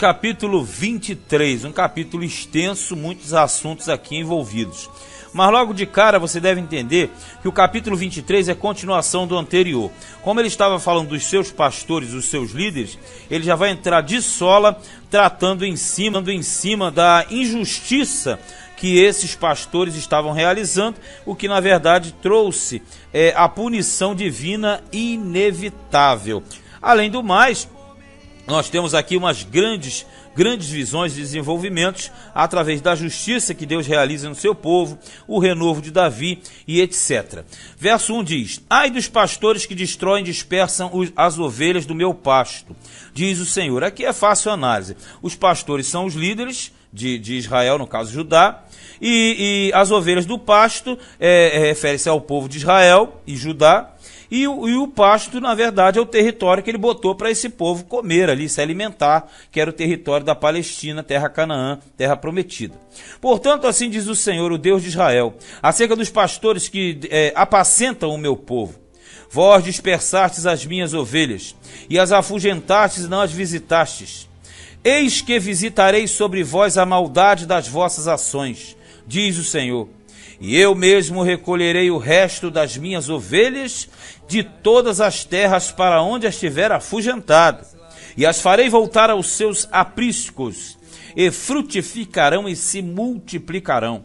Capítulo 23, um capítulo extenso, muitos assuntos aqui envolvidos. Mas logo de cara você deve entender que o capítulo 23 é continuação do anterior. Como ele estava falando dos seus pastores, dos seus líderes, ele já vai entrar de sola, tratando em cima da injustiça que esses pastores estavam realizando, o que na verdade trouxe a punição divina inevitável. Além do mais, nós temos aqui umas grandes visões de desenvolvimentos através da justiça que Deus realiza no seu povo, o renovo de Davi e etc. Verso 1 diz: ai dos pastores que destroem e dispersam as ovelhas do meu pasto, diz o Senhor. Aqui é fácil a análise. Os pastores são os líderes de Israel, no caso Judá, e as ovelhas do pasto refere-se ao povo de Israel e Judá. E o pasto, na verdade, é o território que ele botou para esse povo comer ali, se alimentar, que era o território da Palestina, terra Canaã, terra prometida. Portanto, assim diz o Senhor, o Deus de Israel, acerca dos pastores que apacentam o meu povo. Vós dispersastes as minhas ovelhas, e as afugentastes e não as visitastes. Eis que visitarei sobre vós a maldade das vossas ações, diz o Senhor. E eu mesmo recolherei o resto das minhas ovelhas de todas as terras para onde as tiver afugentado, e as farei voltar aos seus apriscos, e frutificarão e se multiplicarão.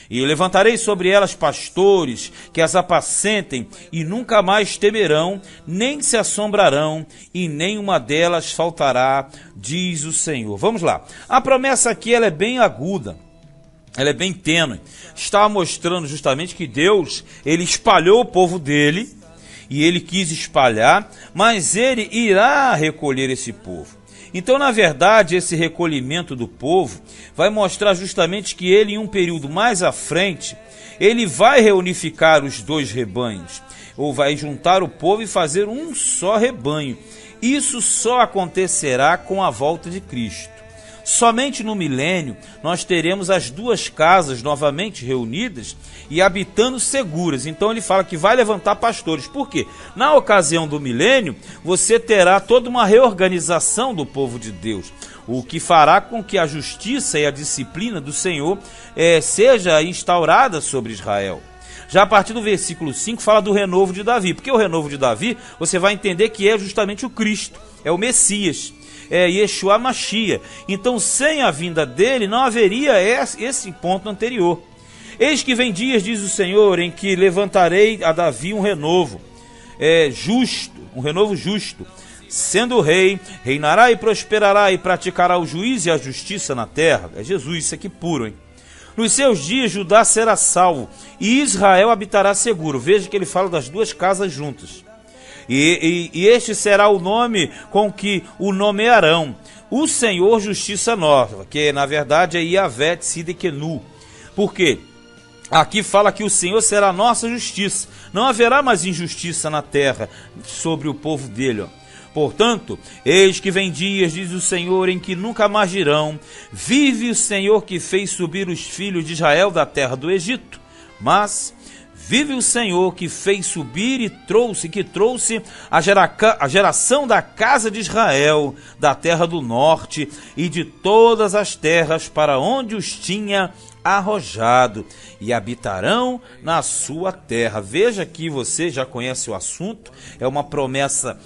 E levantarei sobre elas pastores que as apacentem, e nunca mais temerão, nem se assombrarão, e nenhuma delas faltará, diz o Senhor. Vamos lá. A promessa aqui ela é bem aguda. Ela é bem tênue. Está mostrando justamente que Deus, ele espalhou o povo dele, e ele quis espalhar, mas ele irá recolher esse povo. Então, na verdade, esse recolhimento do povo vai mostrar justamente que ele, em um período mais à frente, ele vai reunificar os dois rebanhos, ou vai juntar o povo e fazer um só rebanho. Isso só acontecerá com a volta de Cristo. Somente no milênio nós teremos as duas casas novamente reunidas e habitando seguras. Então ele fala que vai levantar pastores. Por quê? Na ocasião do milênio você terá toda uma reorganização do povo de Deus, o que fará com que a justiça e a disciplina do Senhor seja instaurada sobre Israel. Já a partir do versículo 5 fala do renovo de Davi. Porque o renovo de Davi você vai entender que é justamente o Cristo, é o Messias. Yeshua Mashiach. Então, sem a vinda dele, não haveria esse ponto anterior. Eis que vem dias, diz o Senhor, em que levantarei a Davi um renovo justo, um renovo justo. Sendo rei, reinará e prosperará e praticará o juízo e a justiça na terra. É Jesus, isso aqui puro, hein? Nos seus dias, Judá será salvo e Israel habitará seguro. Veja que ele fala das duas casas juntas. E este será o nome com que o nomearão, o Senhor Justiça Nova, que na verdade é Yahvé Tsidkenu. Por quê? Aqui fala que o Senhor será a nossa justiça. Não haverá mais injustiça na terra sobre o povo dele. Portanto, eis que vem dias, diz o Senhor, em que nunca mais dirão: vive o Senhor que fez subir os filhos de Israel da terra do Egito. Mas vive o Senhor que fez subir e trouxe a geração da casa de Israel, da terra do norte e de todas as terras para onde os tinha arrojado, e habitarão na sua terra. Veja que você já conhece o assunto, é uma promessa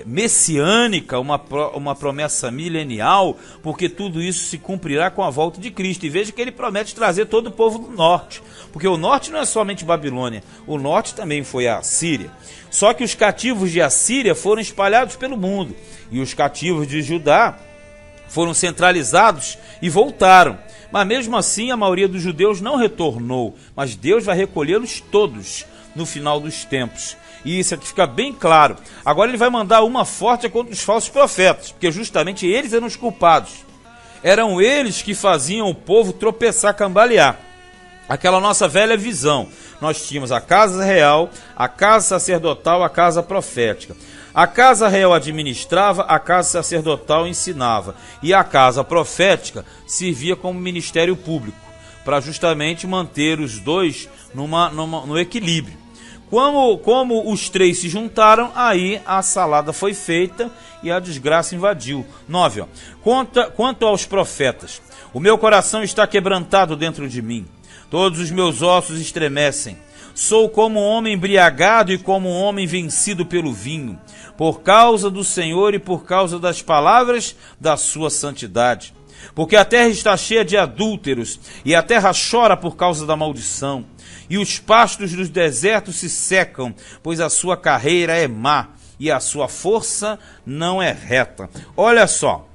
messiânica, uma promessa milenial, porque tudo isso se cumprirá com a volta de Cristo. E veja que ele promete trazer todo o povo do norte, porque o norte não é somente Babilônia, o norte também foi a Assíria. Só que os cativos de Assíria foram espalhados pelo mundo, e os cativos de Judá foram centralizados e voltaram. Mas mesmo assim a maioria dos judeus não retornou, mas Deus vai recolhê-los todos no final dos tempos. E isso aqui fica bem claro. Agora ele vai mandar uma forte contra os falsos profetas, porque justamente eles eram os culpados. Eram eles que faziam o povo tropeçar, cambalear. Aquela nossa velha visão. Nós tínhamos a casa real, a casa sacerdotal, a casa profética. A casa real administrava, a casa sacerdotal ensinava. E a casa profética servia como ministério público, para justamente manter os dois no equilíbrio. Como os três se juntaram, aí a salada foi feita e a desgraça invadiu. 9. Ó. Quanto aos profetas, o meu coração está quebrantado dentro de mim, todos os meus ossos estremecem. Sou como um homem embriagado e como um homem vencido pelo vinho, por causa do Senhor e por causa das palavras da sua santidade. Porque a terra está cheia de adúlteros, e a terra chora por causa da maldição. E os pastos dos desertos se secam, pois a sua carreira é má, e a sua força não é reta. Olha só,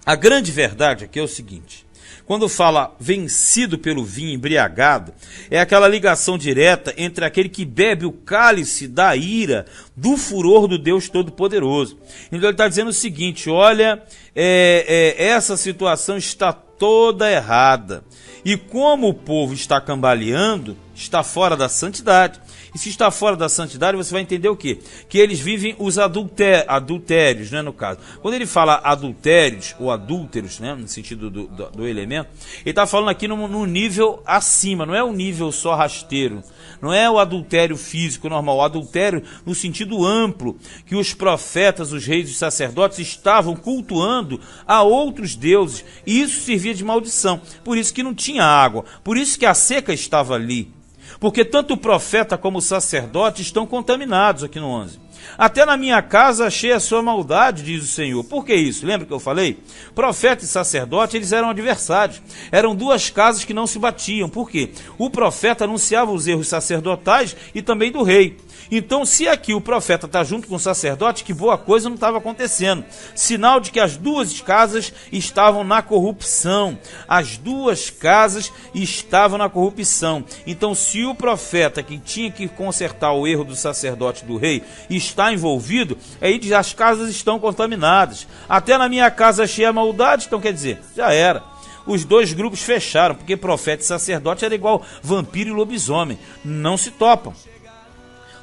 a grande verdade aqui é o seguinte: quando fala vencido pelo vinho, embriagado, é aquela ligação direta entre aquele que bebe o cálice da ira, do furor do Deus Todo-Poderoso. Então ele está dizendo o seguinte: olha, essa situação está toda errada. E como o povo está cambaleando, está fora da santidade. E se está fora da santidade, você vai entender o quê? Que eles vivem os adultérios, né, no caso. Quando ele fala adultérios ou adúlteros, né, no sentido do elemento, ele está falando aqui num nível acima, não é um nível só rasteiro. Não é o adultério físico normal, o adultério no sentido amplo, que os profetas, os reis e os sacerdotes estavam cultuando a outros deuses, e isso servia de maldição. Por isso que não tinha água, por isso que a seca estava ali. Porque tanto o profeta como o sacerdote estão contaminados, aqui no 11. Até na minha casa achei a sua maldade, diz o Senhor. Por que isso? Lembra que eu falei? Profeta e sacerdote, eles eram adversários. Eram duas casas que não se batiam. Por quê? O profeta anunciava os erros sacerdotais e também do rei. Então, se aqui o profeta está junto com o sacerdote, que boa coisa não estava acontecendo. Sinal de que as duas casas estavam na corrupção. As duas casas estavam na corrupção. Então, se o profeta que tinha que consertar o erro do sacerdote e do rei está envolvido, aí diz: as casas estão contaminadas. Até na minha casa achei a maldade, então quer dizer, já era. Os dois grupos fecharam, porque profeta e sacerdote era igual vampiro e lobisomem. Não se topam.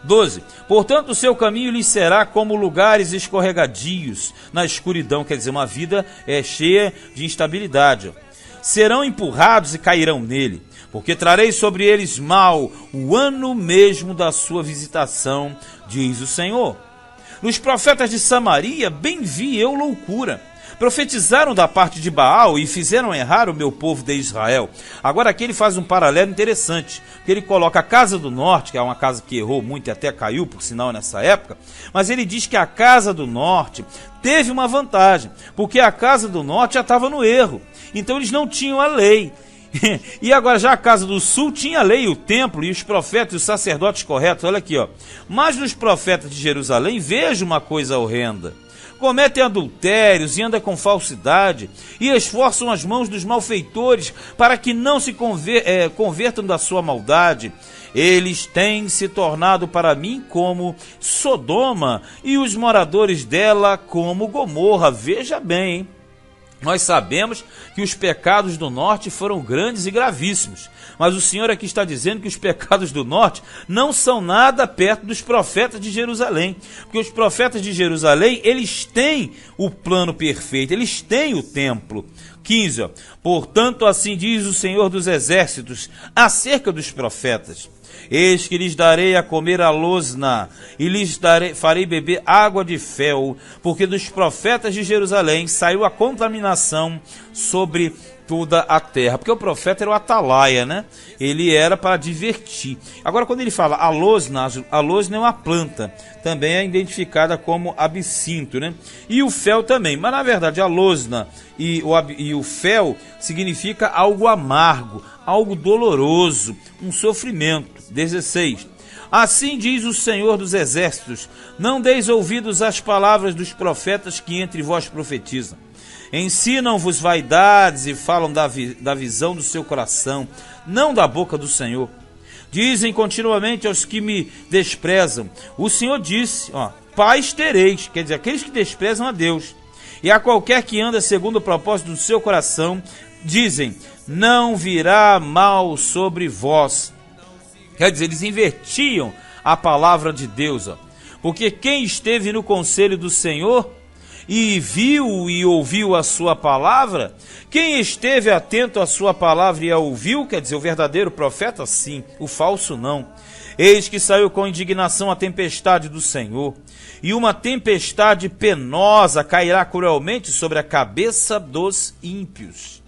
12. Portanto, o seu caminho lhe será como lugares escorregadios na escuridão, quer dizer, uma vida cheia de instabilidade. Serão empurrados e cairão nele, porque trarei sobre eles mal o ano mesmo da sua visitação, diz o Senhor. Nos profetas de Samaria, bem vi eu loucura. Profetizaram da parte de Baal e fizeram errar o meu povo de Israel. Agora aqui ele faz um paralelo interessante, que ele coloca a casa do norte, que é uma casa que errou muito e até caiu, por sinal, nessa época, mas ele diz que a casa do norte teve uma vantagem, porque a casa do norte já estava no erro, então eles não tinham a lei. E agora já a casa do sul tinha a lei, o templo e os profetas e os sacerdotes corretos. Olha aqui, ó. Mas nos profetas de Jerusalém vejo uma coisa horrenda: cometem adultérios e andam com falsidade, e esforçam as mãos dos malfeitores para que não se convertam da sua maldade. Eles têm se tornado para mim como Sodoma, e os moradores dela como Gomorra. Veja bem, hein? Nós sabemos que os pecados do norte foram grandes e gravíssimos, mas o Senhor aqui está dizendo que os pecados do norte não são nada perto dos profetas de Jerusalém, porque os profetas de Jerusalém, eles têm o plano perfeito, eles têm o templo. 15. Ó. Portanto, assim diz o Senhor dos Exércitos acerca dos profetas: eis que lhes darei a comer a losna, e farei beber água de fel, porque dos profetas de Jerusalém saiu a contaminação sobre toda a terra. Porque o profeta era o atalaia, né? Ele era para divertir. Agora, quando ele fala a losna é uma planta, também é identificada como absinto, né? E o fel também, mas na verdade a losna e o fel significa algo amargo, algo doloroso, um sofrimento. 16. Assim diz o Senhor dos Exércitos: não deis ouvidos às palavras dos profetas que entre vós profetizam. Ensinam-vos vaidades e falam da visão do seu coração, não da boca do Senhor. Dizem continuamente aos que me desprezam: o Senhor disse, paz tereis, quer dizer, aqueles que desprezam a Deus. E a qualquer que anda segundo o propósito do seu coração, dizem: não virá mal sobre vós. Quer dizer, eles invertiam a palavra de Deus, porque quem esteve no conselho do Senhor e viu e ouviu a sua palavra, quem esteve atento à sua palavra e a ouviu, quer dizer, o verdadeiro profeta, sim, o falso não. Eis que saiu com indignação a tempestade do Senhor, e uma tempestade penosa cairá cruelmente sobre a cabeça dos ímpios.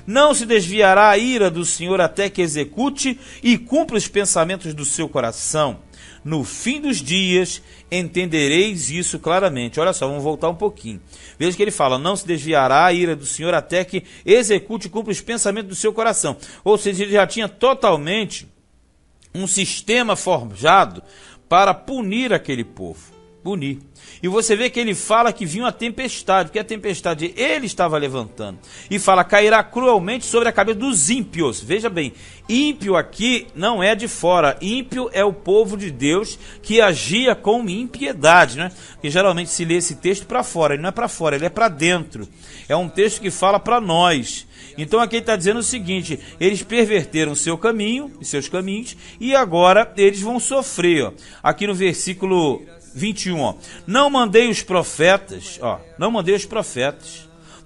Não se desviará a ira do Senhor até que execute e cumpra os pensamentos do seu coração. No fim dos dias entendereis isso claramente. Olha só, vamos voltar um pouquinho. Veja que ele fala, não se desviará a ira do Senhor até que execute e cumpra os pensamentos do seu coração. Ou seja, ele já tinha totalmente um sistema forjado para punir aquele povo. Punir. E você vê que ele fala que vinha uma tempestade, porque a tempestade ele estava levantando. E fala, cairá cruelmente sobre a cabeça dos ímpios. Veja bem, ímpio aqui não é de fora. Ímpio é o povo de Deus que agia com impiedade, né? Porque geralmente se lê esse texto para fora, ele não é para fora, ele é para dentro. É um texto que fala para nós. Então aqui ele está dizendo o seguinte, eles perverteram seu caminho, seus caminhos, e agora eles vão sofrer. Ó. Aqui no versículo 21, ó. Não mandei os profetas,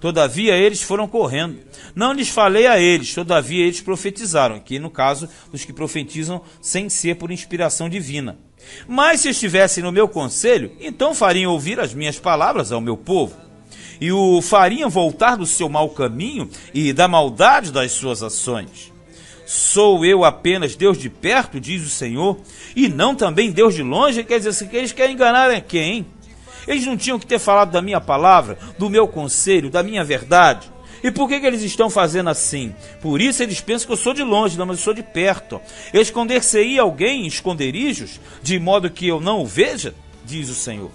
todavia eles foram correndo. Não lhes falei a eles, todavia eles profetizaram. Aqui no caso dos que profetizam sem ser por inspiração divina. Mas se estivessem no meu conselho, então fariam ouvir as minhas palavras ao meu povo, e o fariam voltar do seu mau caminho e da maldade das suas ações. Sou eu apenas Deus de perto, diz o Senhor, e não também Deus de longe? Quer dizer, que eles querem enganar é quem? Eles não tinham que ter falado da minha palavra, do meu conselho, da minha verdade? E por que eles estão fazendo assim? Por isso eles pensam que eu sou de longe, não, mas eu sou de perto. Esconder-se-ia alguém em esconderijos, de modo que eu não o veja? Diz o Senhor.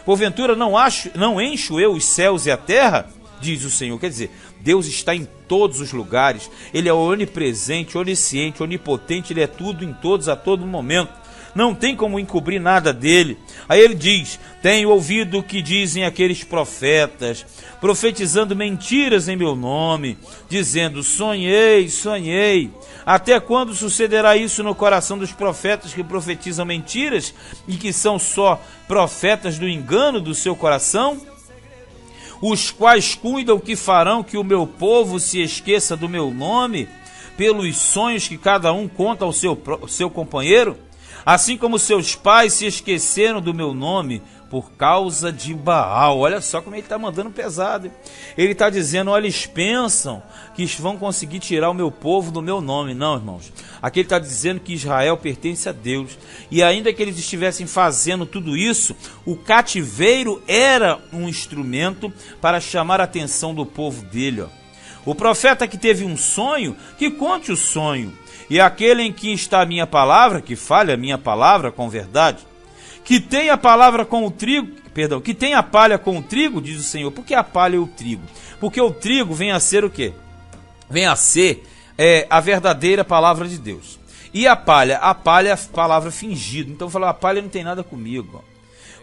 Porventura não encho eu os céus e a terra? Diz o Senhor. Quer dizer, Deus está em todos os lugares. Ele é onipresente, onisciente, onipotente. Ele é tudo em todos, a todo momento. Não tem como encobrir nada dele. Aí ele diz, tenho ouvido o que dizem aqueles profetas, profetizando mentiras em meu nome, dizendo, sonhei, sonhei. Até quando sucederá isso no coração dos profetas que profetizam mentiras e que são só profetas do engano do seu coração? Os quais cuidam que farão que o meu povo se esqueça do meu nome, pelos sonhos que cada um conta ao seu companheiro? Assim como seus pais se esqueceram do meu nome por causa de Baal. Olha só como ele está mandando pesado. Ele está dizendo, olha, eles pensam que vão conseguir tirar o meu povo do meu nome. Não, irmãos. Aqui ele está dizendo que Israel pertence a Deus. E ainda que eles estivessem fazendo tudo isso, o cativeiro era um instrumento para chamar a atenção do povo dele. Ó. O profeta que teve um sonho, que conte o sonho. E aquele em que está a minha palavra, que fale a minha palavra com verdade, que tem a palavra com o trigo, que tem a palha com o trigo, diz o Senhor. Por que a palha e o trigo? Porque o trigo vem a ser o quê? Vem a ser a verdadeira palavra de Deus. E a palha é a palavra fingida. Então fala, a palha não tem nada comigo.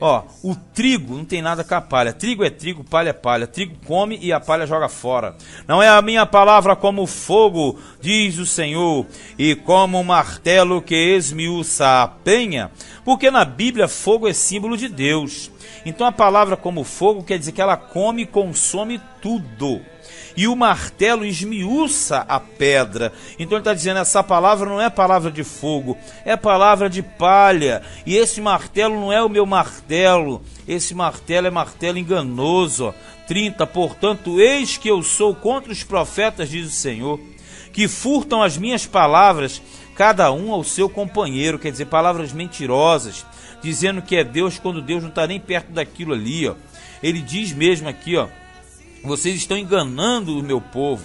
Ó, o trigo não tem nada com a palha. Trigo é trigo, palha é palha. Trigo come e a palha joga fora. Não é a minha palavra como fogo, diz o Senhor, e como um martelo que esmiuça a penha. Porque na Bíblia fogo é símbolo de Deus. Então a palavra como fogo quer dizer que ela come e consome tudo. E o martelo esmiuça a pedra. Então ele está dizendo, essa palavra não é palavra de fogo, é palavra de palha. E esse martelo não é o meu martelo, esse martelo é martelo enganoso. 30, portanto, eis que eu sou contra os profetas, diz o Senhor, que furtam as minhas palavras, cada um ao seu companheiro. Quer dizer, palavras mentirosas, dizendo que é Deus, quando Deus não está nem perto daquilo ali. Ó. Ele diz mesmo aqui, ó, vocês estão enganando o meu povo,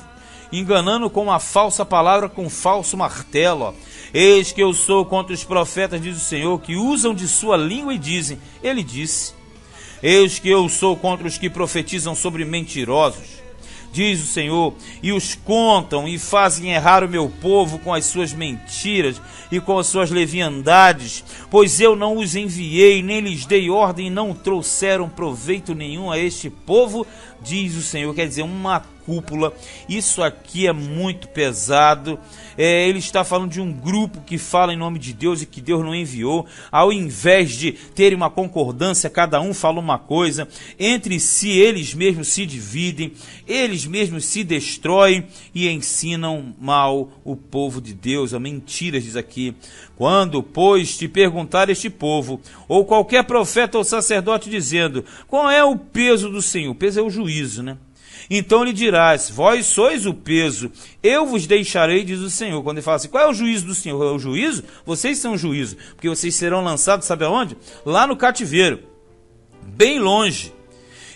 enganando com uma falsa palavra, com um falso martelo. Ó. Eis que eu sou contra os profetas, diz o Senhor, que usam de sua língua e dizem, ele disse. Eis que eu sou contra os que profetizam sobre mentirosos, diz o Senhor, e os contam e fazem errar o meu povo com as suas mentiras e com as suas leviandades, pois eu não os enviei, nem lhes dei ordem, e não trouxeram proveito nenhum a este povo, diz o Senhor. Quer dizer, uma cúpula. Isso aqui é muito pesado. Ele está falando de um grupo que fala em nome de Deus e que Deus não enviou. Ao invés de terem uma concordância, cada um fala uma coisa, entre si eles mesmos se dividem, eles mesmos se destroem e ensinam mal o povo de Deus. Mentiras, diz aqui. Quando, pois, te perguntar este povo, ou qualquer profeta ou sacerdote dizendo, qual é o peso do Senhor? O peso é o juízo, né? Então lhe dirás, vós sois o peso, eu vos deixarei, diz o Senhor. Quando ele fala assim, qual é o juízo do Senhor? É o juízo? Vocês são o juízo, porque vocês serão lançados, sabe aonde? Lá no cativeiro, bem longe.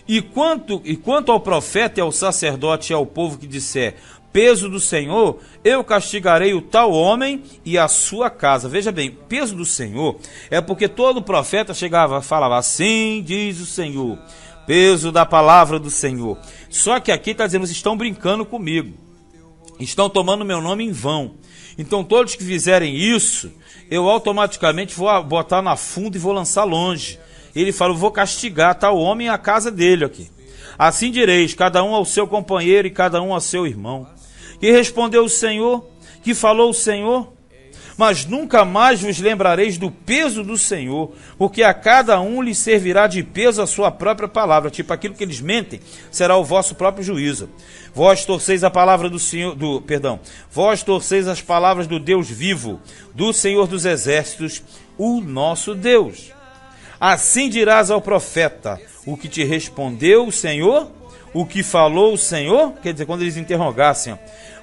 E quanto ao profeta e ao sacerdote e ao povo que disser, peso do Senhor, eu castigarei o tal homem e a sua casa. Veja bem, peso do Senhor é porque todo profeta chegava, falava, assim diz o Senhor. Peso da palavra do Senhor. Só que aqui está dizendo, vocês estão brincando comigo. Estão tomando meu nome em vão. Então todos que fizerem isso, eu automaticamente vou botar na funda e vou lançar longe. Ele fala, eu vou castigar tal homem e a casa dele aqui. Assim direis, cada um ao seu companheiro e cada um ao seu irmão. E respondeu o Senhor, que falou o Senhor, mas nunca mais vos lembrareis do peso do Senhor, porque a cada um lhe servirá de peso a sua própria palavra. Tipo, aquilo que eles mentem será o vosso próprio juízo. Vós torceis a palavra do Senhor, vós torceis as palavras do Deus vivo, do Senhor dos exércitos, o nosso Deus. Assim dirás ao profeta, o que te respondeu o Senhor, o que falou o Senhor, quer dizer, quando eles interrogassem,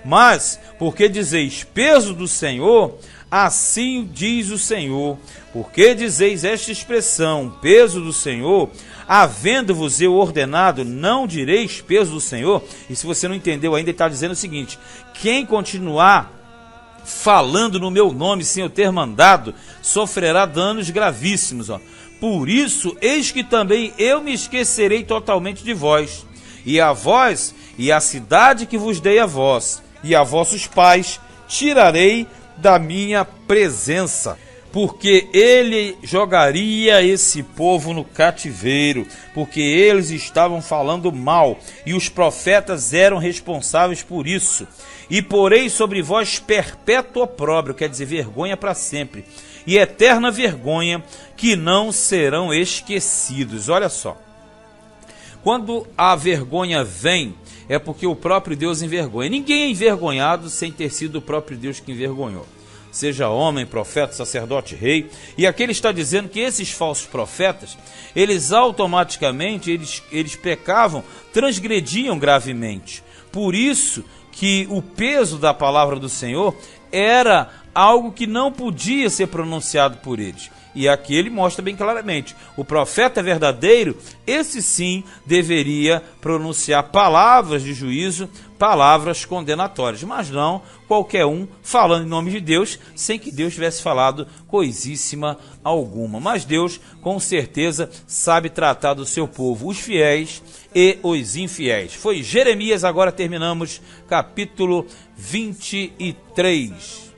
mas, porque dizeis peso do Senhor, assim diz o Senhor, porque dizeis esta expressão, peso do Senhor, havendo-vos eu ordenado, não direis peso do Senhor. E se você não entendeu ainda, ele está dizendo o seguinte, quem continuar falando no meu nome sem eu ter mandado, sofrerá danos gravíssimos. Por isso, eis que também eu me esquecerei totalmente de vós, e a vós, e a cidade que vos dei a vós, e a vossos pais, tirarei da minha presença, porque ele jogaria esse povo no cativeiro, porque eles estavam falando mal, e os profetas eram responsáveis por isso. E porei sobre vós perpétuo opróbrio, quer dizer, vergonha para sempre, e eterna vergonha, que não serão esquecidos. Olha só, quando a vergonha vem, é porque o próprio Deus envergonha. Ninguém é envergonhado sem ter sido o próprio Deus que envergonhou. Seja homem, profeta, sacerdote, rei. E aqui ele está dizendo que esses falsos profetas, eles automaticamente, eles pecavam, transgrediam gravemente. Por isso que o peso da palavra do Senhor era algo que não podia ser pronunciado por eles. E aqui ele mostra bem claramente, o profeta verdadeiro, esse sim deveria pronunciar palavras de juízo, palavras condenatórias, mas não qualquer um falando em nome de Deus, sem que Deus tivesse falado coisíssima alguma. Mas Deus, com certeza, sabe tratar do seu povo, os fiéis e os infiéis. Foi Jeremias, agora terminamos capítulo 23.